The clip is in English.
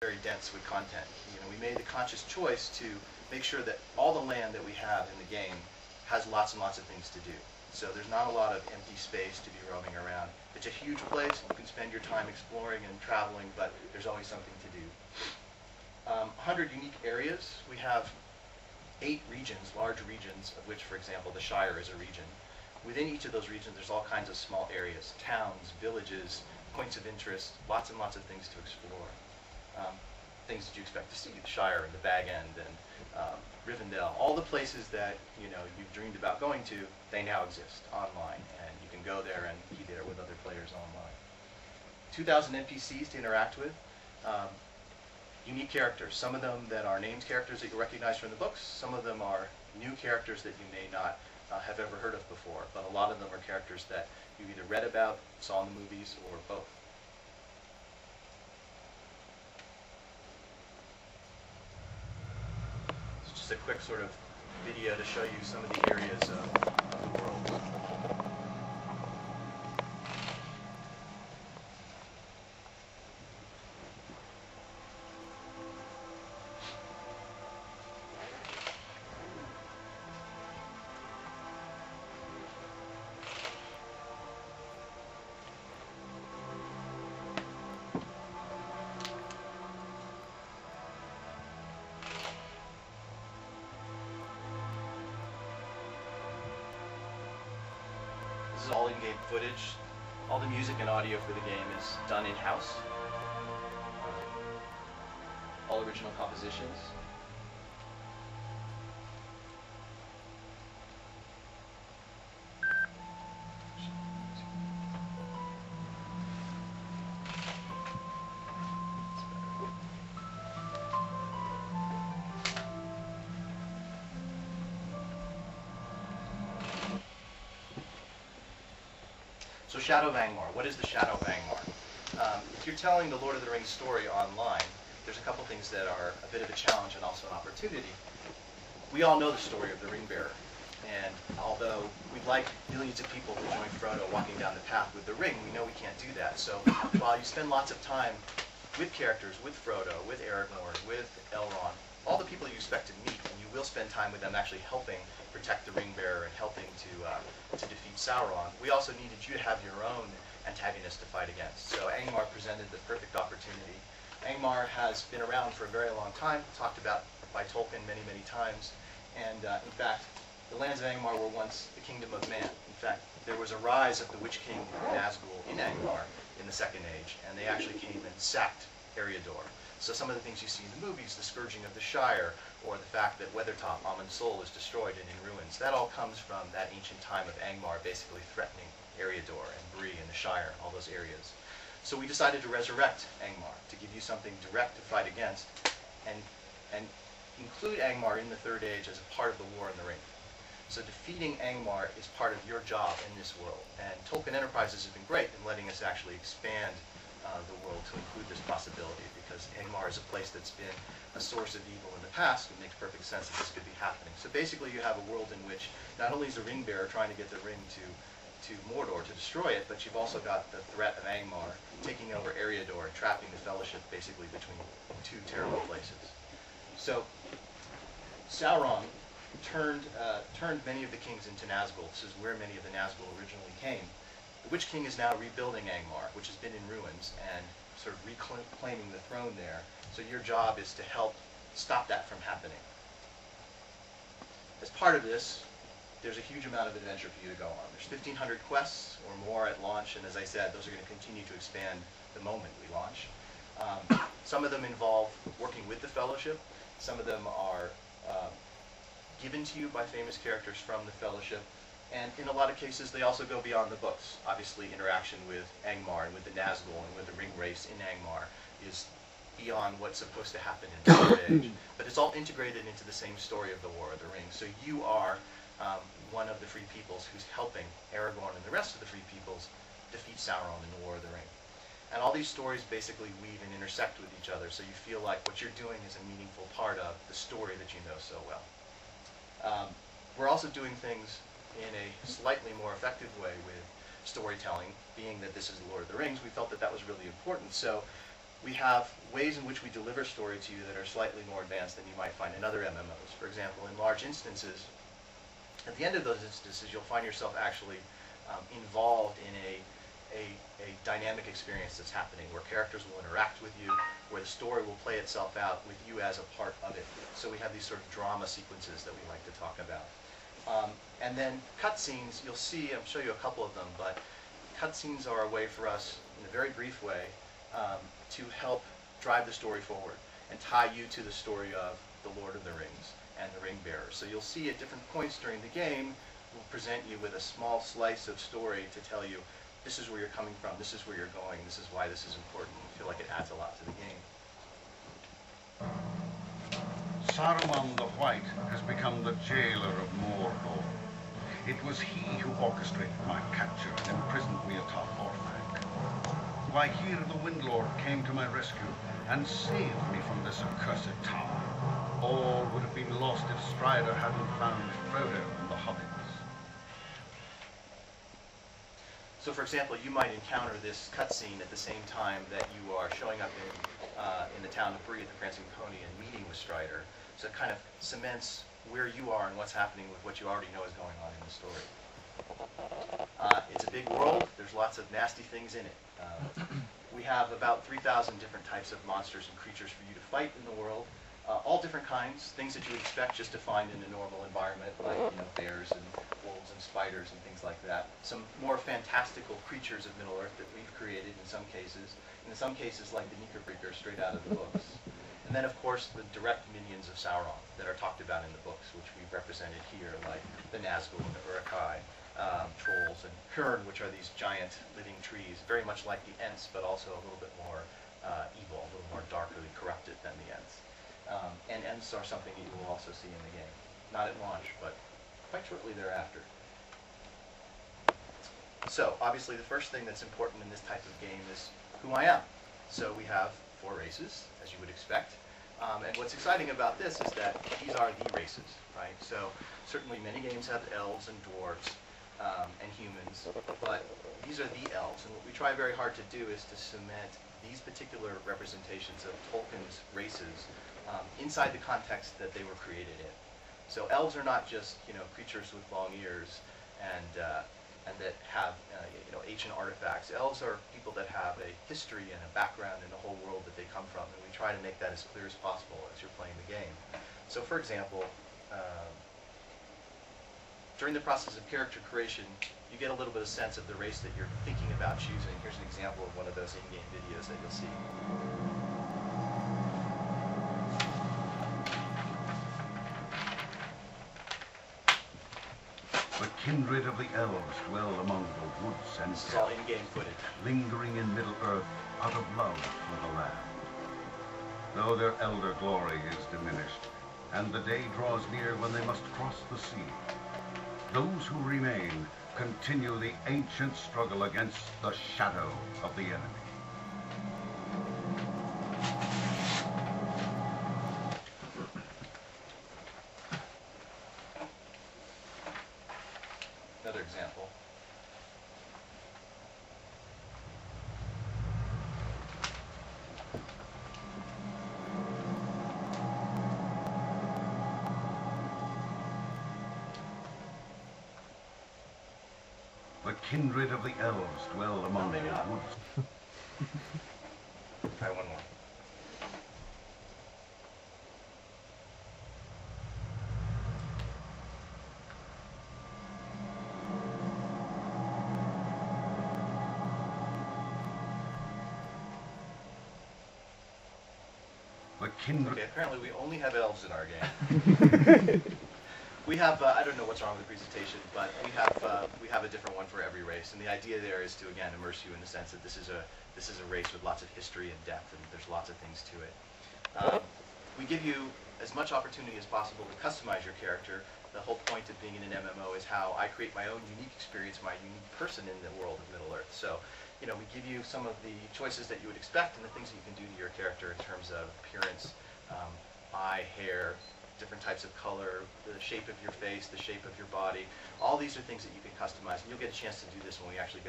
very dense with content. We made the conscious choice to make sure that all the land that we have in the game has lots and lots of things to do. So there's not a lot of empty space to be roaming around. It's a huge place. You can spend your time exploring and traveling, but there's always something to do. 100 unique areas. We have 8 regions, large regions, of which, for example, the Shire is a region. Within each of those regions, there's all kinds of small areas, towns, villages, points of interest, lots and lots of things to explore. Things that you expect to see, the Shire and the Bag End and Rivendell, all the places that you've dreamed about going to, they now exist online, and you can go there and be there with other players online. 2,000 NPCs to interact with. Unique characters, some of them that are named characters that you recognize from the books, some of them are new characters that you may not have ever heard of before, but a lot of them are characters that you either read about, saw in the movies, or both. It's just a quick sort of video to show you some of the areas of the world. This is all in-game footage. All the music and audio for the game is done in-house. All original compositions. So Shadow of Angmar. What is the Shadow of Angmar? If you're telling the Lord of the Rings story online, there's a couple things that are a bit of a challenge and also an opportunity. We all know the story of the Ring Bearer, and although we'd like millions of people to join Frodo walking down the path with the ring, we know we can't do that. So while you spend lots of time with characters, with Frodo, with Aragorn, with Elrond, all the people you expect to meet, and you will spend time with them actually helping protect the Ring Bearer and helping to defeat Sauron, we also needed you to have your own antagonist to fight against. So Angmar presented the perfect opportunity. Angmar has been around for a very long time, talked about by Tolkien many, many times, and in fact, the lands of Angmar were once the kingdom of man. In fact, there was a rise of the Witch King Nazgul in Angmar in the Second Age, and they actually came and sacked Eriador. So some of the things you see in the movies, the scourging of the Shire, or the fact that Weathertop, Amon's soul, is destroyed and in ruins, that all comes from that ancient time of Angmar basically threatening Eriador and Bree and the Shire, all those areas. So we decided to resurrect Angmar, to give you something direct to fight against, and include Angmar in the Third Age as a part of the War in the Ring. So defeating Angmar is part of your job in this world, and Tolkien Enterprises has been great in letting us actually expand the world to include this possibility, because Angmar is a place that's been a source of evil in the past. It makes perfect sense that this could be happening. So basically you have a world in which not only is the Ring Bearer trying to get the ring to Mordor to destroy it, but you've also got the threat of Angmar taking over Eriador and trapping the Fellowship basically between two terrible places. So Sauron turned many of the kings into Nazgul. This is where many of the Nazgul originally came. The Witch King is now rebuilding Angmar, which has been in ruins, and sort of reclaiming the throne there. So your job is to help stop that from happening. As part of this, there's a huge amount of adventure for you to go on. There's 1,500 quests or more at launch, and as I said, those are going to continue to expand the moment we launch. Some of them involve working with the Fellowship. Some of them are given to you by famous characters from the Fellowship. And in a lot of cases, they also go beyond the books. Obviously, interaction with Angmar and with the Nazgul and with the ring race in Angmar is beyond what's supposed to happen in the Third Age. But it's all integrated into the same story of the War of the Ring. So you are one of the Free Peoples who's helping Aragorn and the rest of the Free Peoples defeat Sauron in the War of the Ring. And all these stories basically weave and intersect with each other, so you feel like what you're doing is a meaningful part of the story that you know so well. We're also doing things in a slightly more effective way with storytelling, being that this is the Lord of the Rings. We felt that that was really important. So We have ways in which we deliver story to you that are slightly more advanced than you might find in other MMOs. For example, in large instances, at the end of those instances, you'll find yourself actually involved in a dynamic experience that's happening, where characters will interact with you, where the story will play itself out with you as a part of it. So we have these sort of drama sequences that we like to talk about. And then cutscenes, you'll see, I'll show you a couple of them, but cutscenes are a way for us, in a very brief way, to help drive the story forward and tie you to the story of the Lord of the Rings and the Ring Bearers. So you'll see at different points during the game, we'll present you with a small slice of story to tell you, this is where you're coming from, this is where you're going, this is why this is important. I feel like it adds a lot to the game. Saruman the White has become the jailer of Mordor. It was he who orchestrated my capture and imprisoned me atop Orthanc. Why, here the Windlord came to my rescue and saved me from this accursed tower. All would have been lost if Strider hadn't found Frodo and the hobbits. So, for example, you might encounter this cutscene at the same time that you are showing up in the town of Bree at the Prancing Pony and meeting with Strider. So it kind of cements where you are and what's happening with what you already know is going on in the story. It's a big world. There's lots of nasty things in it. We have about 3,000 different types of monsters and creatures for you to fight in the world. All different kinds, things that you would expect just to find in a normal environment, like bears and wolves and spiders and things like that. Some more fantastical creatures of Middle-earth that we've created in some cases. In some cases, like the Knickerbocker straight out of the books. And then, of course, the direct minions of Sauron that are talked about in the books, which we've represented here, like the Nazgul and the Uruk-hai, trolls, and Hurn, which are these giant living trees, very much like the Ents, but also a little bit more evil, a little more darkly corrupted than the Ents. And Ents are something that you will also see in the game. Not at launch, but quite shortly thereafter. So, obviously, the first thing that's important in this type of game is who I am. So we have 4 races, as you would expect. And what's exciting about this is that these are the races, right? So certainly many games have elves and dwarves and humans, but these are the elves. And what we try very hard to do is to cement these particular representations of Tolkien's races inside the context that they were created in. So elves are not just creatures with long ears and that have ancient artifacts. Elves are people that have a history and a background in the whole world that they come from, and we try to make that as clear as possible as you're playing the game. So, for example, during the process of character creation, you get a little bit of sense of the race that you're thinking about choosing. Here's an example of one of those in-game videos that you'll see. The kindred of the elves dwell among the woods and This is all in-game footage. lingering in Middle-earth out of love for the land. Though their elder glory is diminished, and the day draws near when they must cross the sea, those who remain continue the ancient struggle against the shadow of the enemy. Another example. The kindred of the elves dwell among the maybe not. woods. Try one more. The kindred. Okay, apparently we only have elves in our game. We have, I don't know what's wrong with the presentation, but we have a different one for every race, and the idea there is to, again, immerse you in the sense that this is a race with lots of history and depth, and there's lots of things to it. We give you as much opportunity as possible to customize your character. The whole point of being in an MMO is how I create my own unique experience, my unique person in the world of Middle-earth. So, we give you some of the choices that you would expect and the things that you can do to your character in terms of appearance, eye, hair, different types of color, the shape of your face, the shape of your body. All these are things that you can customize, and you'll get a chance to do this when we actually go